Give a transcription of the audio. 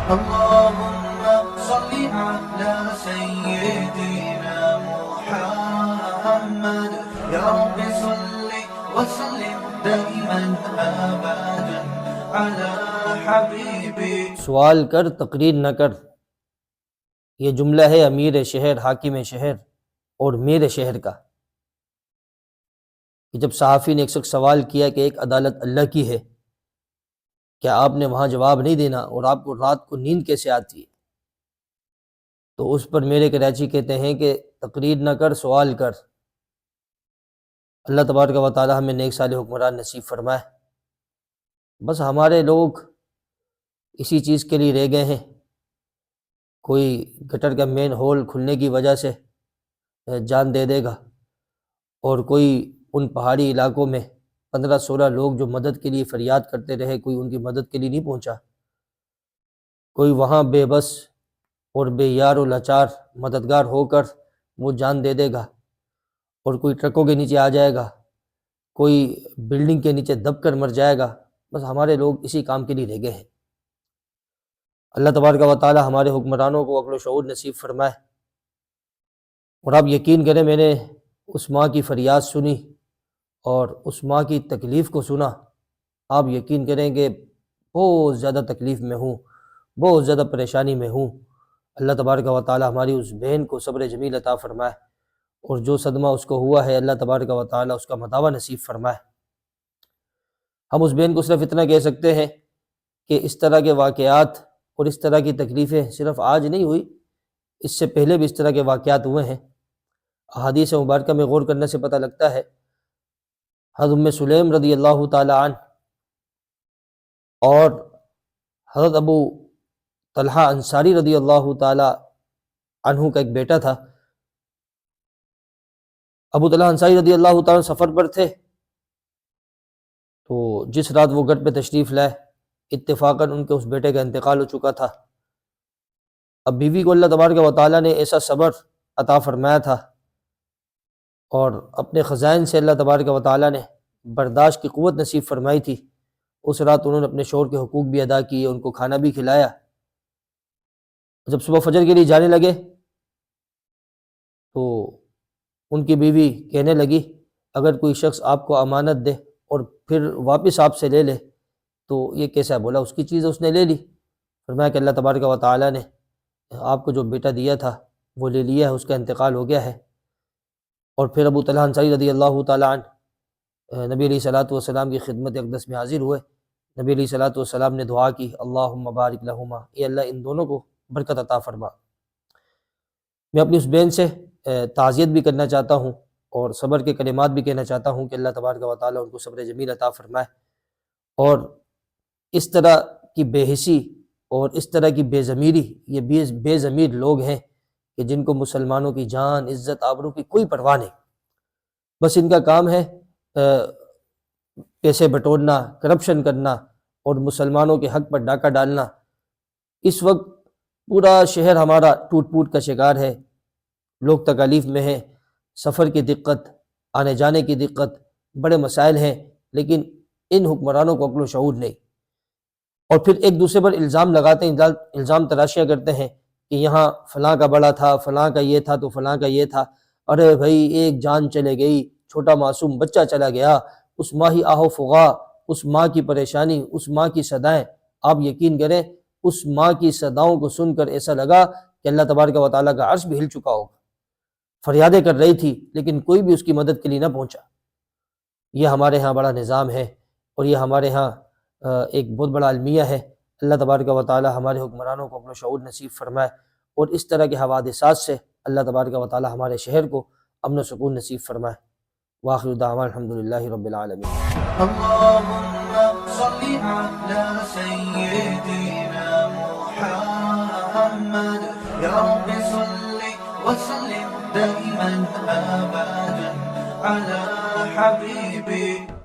اللهم صل على سيدنا محمد يا رب صل وسلم دائما ابدا على حبيبي. سوال کر تقریر نہ کر، یہ جملہ ہے امیر شہر حاکم شہر اور میرے شہر کا، کہ جب صحافی نے ایک شخص سوال کیا کہ ایک عدالت اللہ کی ہے، کیا آپ نے وہاں جواب نہیں دینا اور آپ کو رات کو نیند کیسے آتی ہے؟ تو اس پر میرے کراچی کہتے ہیں کہ تقریر نہ کر، سوال کر. اللہ تبارک و تعالی ہمیں نیک صالح حکمران نصیب فرمائے. بس ہمارے لوگ اسی چیز کے لیے رہ گئے ہیں، کوئی گٹر کا مین ہول کھلنے کی وجہ سے جان دے دے گا، اور کوئی ان پہاڑی علاقوں میں 15-16 لوگ جو مدد کے لیے فریاد کرتے رہے، کوئی ان کی مدد کے لیے نہیں پہنچا، کوئی وہاں بے بس اور بے یار و لاچار مددگار ہو کر وہ جان دے دے گا، اور کوئی ٹرکوں کے نیچے آ جائے گا، کوئی بلڈنگ کے نیچے دب کر مر جائے گا. بس ہمارے لوگ اسی کام کے لیے رہ گئے ہیں. اللہ تبارک و تعالی ہمارے حکمرانوں کو عقل و شعور نصیب فرمائے. اور آپ یقین کریں، میں نے اس ماں کی فریاد سنی اور اس ماں کی تکلیف کو سنا. آپ یقین کریں کہ بہت زیادہ تکلیف میں ہوں، بہت زیادہ پریشانی میں ہوں. اللہ تبارک و تعالی ہماری اس بہن کو صبر جمیل عطا فرمائے، اور جو صدمہ اس کو ہوا ہے اللہ تبارک و تعالی اس کا مداوع نصیب فرمائے. ہم اس بہن کو صرف اتنا کہہ سکتے ہیں کہ اس طرح کے واقعات اور اس طرح کی تکلیفیں صرف آج نہیں ہوئی، اس سے پہلے بھی اس طرح کے واقعات ہوئے ہیں. احادیث مبارکہ میں غور کرنے سے پتہ لگتا ہے، حضرت ام سلیم رضی اللہ تعالی عنہ اور حضرت ابو طلحہ انصاری رضی اللہ تعالی عنہ کا ایک بیٹا تھا. ابو طلحہ انصاری رضی اللہ تعالی سفر پر تھے، تو جس رات وہ گھر پہ تشریف لائے اتفاقاً ان کے اس بیٹے کا انتقال ہو چکا تھا. اب بیوی کو اللہ تبارک و تعالیٰ نے ایسا صبر عطا فرمایا تھا، اور اپنے خزائن سے اللہ تبارک و تعالیٰ نے برداشت کی قوت نصیب فرمائی تھی. اس رات انہوں نے اپنے شوہر کے حقوق بھی ادا کیے، ان کو کھانا بھی کھلایا. جب صبح فجر کے لیے جانے لگے تو ان کی بیوی کہنے لگی، اگر کوئی شخص آپ کو امانت دے اور پھر واپس آپ سے لے لے تو یہ کیسا ہے؟ بولا اس کی چیز اس نے لے لی. فرمایا کہ اللہ تبارک و تعالیٰ نے آپ کو جو بیٹا دیا تھا وہ لے لیا ہے، اس کا انتقال ہو گیا ہے. اور پھر ابو طلحہ انصاری رضی اللہ تعالیٰ عنہ نبی علیہ الصلوۃ والسلام کی خدمت اقدس میں حاضر ہوئے. نبی علیہ الصلوۃ والسلام نے دعا کی، اللہم بارک لہما، اے اللہ ان دونوں کو برکت عطا فرما. میں اپنی اس بہن سے تعزیت بھی کرنا چاہتا ہوں اور صبر کے کلمات بھی کہنا چاہتا ہوں کہ اللہ تبارک و تعالیٰ ان کو صبر جمیل عطا فرمائے. اور اس طرح کی بے حسی اور اس طرح کی بے ضمیری، یہ بے ضمیر لوگ ہیں کہ جن کو مسلمانوں کی جان، عزت، آبرو کی کوئی پرواہ نہیں. بس ان کا کام ہے پیسے بٹورنا، کرپشن کرنا اور مسلمانوں کے حق پر ڈاکہ ڈالنا. اس وقت پورا شہر ہمارا ٹوٹ پوٹ کا شکار ہے، لوگ تکالیف میں ہیں، سفر کی دقت، آنے جانے کی دقت، بڑے مسائل ہیں، لیکن ان حکمرانوں کو عقل و شعور نہیں. اور پھر ایک دوسرے پر الزام لگاتے ہیں، الزام تراشیاں کرتے ہیں کہ یہاں فلاں کا بڑا تھا، فلاں کا یہ تھا، تو فلاں کا یہ تھا. ارے بھائی ایک جان چلے گئی، چھوٹا معصوم بچہ چلا گیا، اس ماں ہی آہو فغا، اس ماں کی پریشانی، اس ماں کی صدائیں. آپ یقین کریں اس ماں کی صداؤں کو سن کر ایسا لگا کہ اللہ تبارک و تعالیٰ کا عرش بھی ہل چکا ہوگا. فریادیں کر رہی تھی لیکن کوئی بھی اس کی مدد کے لیے نہ پہنچا. یہ ہمارے ہاں بڑا نظام ہے، اور یہ ہمارے ہاں ایک بہت بڑا المیہ ہے. اللہ تبارک و تعالی ہمارے حکمرانوں کو اپنا شعور نصیب فرمائے، اور اس طرح کے حوادثات سے اللہ تبارک و تعالی ہمارے شہر کو امن و سکون نصیب فرمائے. وآخر دعوانا الحمدللہ رب العالمین. اللهم صل على سيدنا محمد يا رب صل وسلم دائما ابدا على حبيبي.